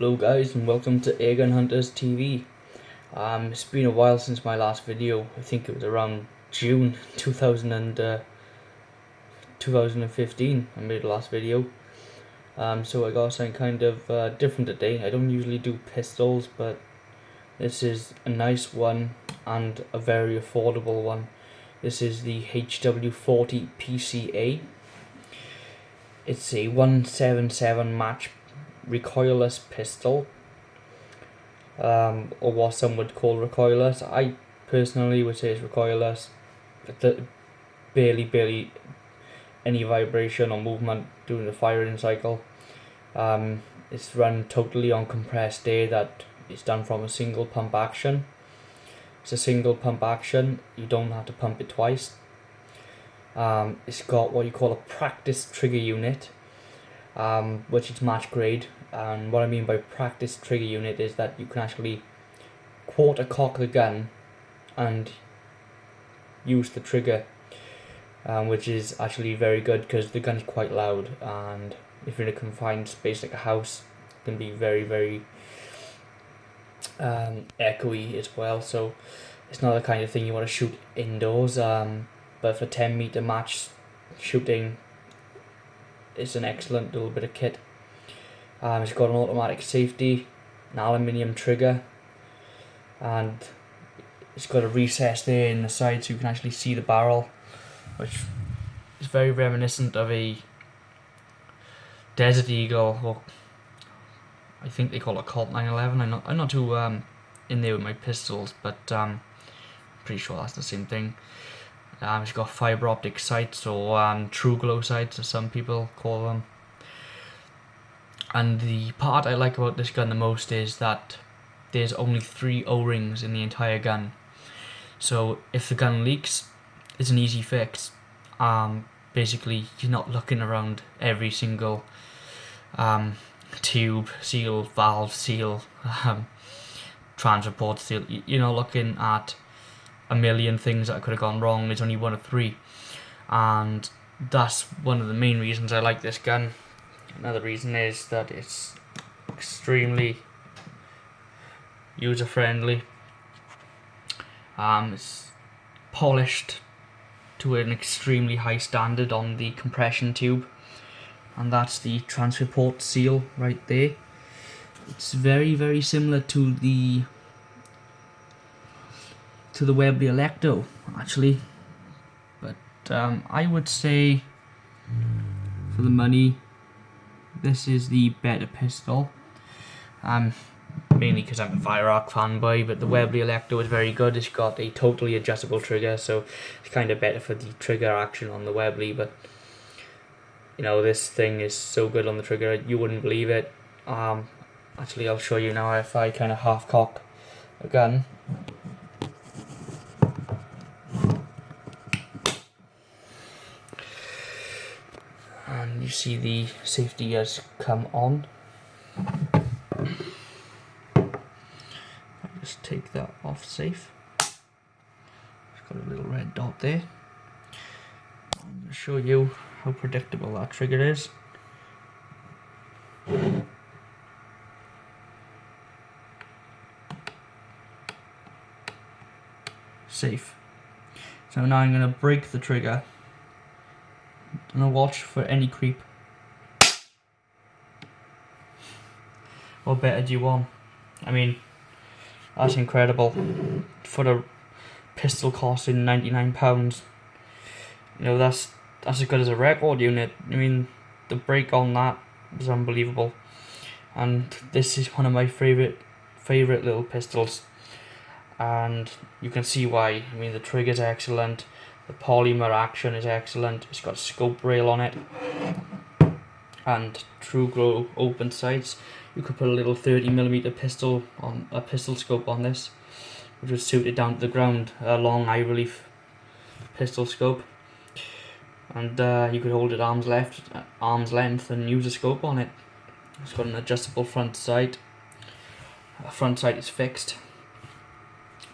Hello guys, and welcome to Airgun Hunters TV. It's been a while since my last video. I think it was around June 2015 I made the last video. So I got something kind of different today. I don't usually do pistols, but this is a nice one and a very affordable one. This is the HW40 PCA. It's a 177 match recoilless pistol, or what some would call recoilless. I personally would say it's recoilless. Barely any vibration or movement during the firing cycle. It's run totally on compressed air that is done from a single pump action. It's a single pump action, you don't have to pump it twice. It's got what you call a practice trigger unit, which is match grade. And what I mean by practice trigger unit is that you can actually quarter cock the gun and use the trigger, which is actually very good because the gun is quite loud, and if you're in a confined space like a house, it can be very echoey as well. So it's not the kind of thing you want to shoot indoors, but for 10-meter match shooting, it's an excellent little bit of kit. It's got an automatic safety, an aluminium trigger, and it's got a recess there in the side so you can actually see the barrel, which is very reminiscent of a Desert Eagle, or I think they call it Colt 911. I'm not too in there with my pistols, but pretty sure that's the same thing. It's got fiber optic sights, or true glow sights as some people call them. And the part I like about this gun the most is that there's only 3 O-rings in the entire gun. So if the gun leaks, it's an easy fix. Basically, you're not looking around every single tube, seal, valve, seal, transfer port seal. You're not looking at a million things that could have gone wrong. There's only 1 or 3. And that's one of the main reasons I like this gun. Another reason is that it's extremely user friendly. It's polished to an extremely high standard on the compression tube, and that's the transfer port seal right there. It's very similar to the Webley Electo actually, but I would say for the money, this is the better pistol. Mainly because I'm a Weihrauch fanboy, but the Webley Electo is very good. It's got a totally adjustable trigger, so it's kind of better for the trigger action on the Webley. But you know, this thing is so good on the trigger, you wouldn't believe it. Actually, I'll show you now if I kind of half cock a gun. And you see the safety has come on. I'll just take that off safe. It's got a little red dot there. I'm going to show you how predictable that trigger is. Safe. So now I'm going to break the trigger, and I'll watch for any creep. What better do you want? I mean, that's incredible for a pistol costing £99. You know, that's as good as a record unit. I mean, the break on that was unbelievable, and this is one of my favorite little pistols, and you can see why. I mean, the trigger's excellent. The polymer action is excellent. It's got a scope rail on it and true glow open sights. You could put a little 30mm pistol on a pistol scope on this, which would suit it down to the ground. A long eye relief pistol scope, and you could hold it arm's length and use a scope on it. It's got an adjustable front sight. Front sight is fixed.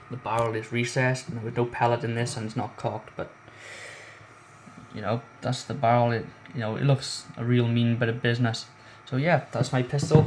The barrel is recessed, and there's no pellet in this, and it's not cocked, but you know, that's the barrel. It looks a real mean bit of business. So yeah, that's my pistol.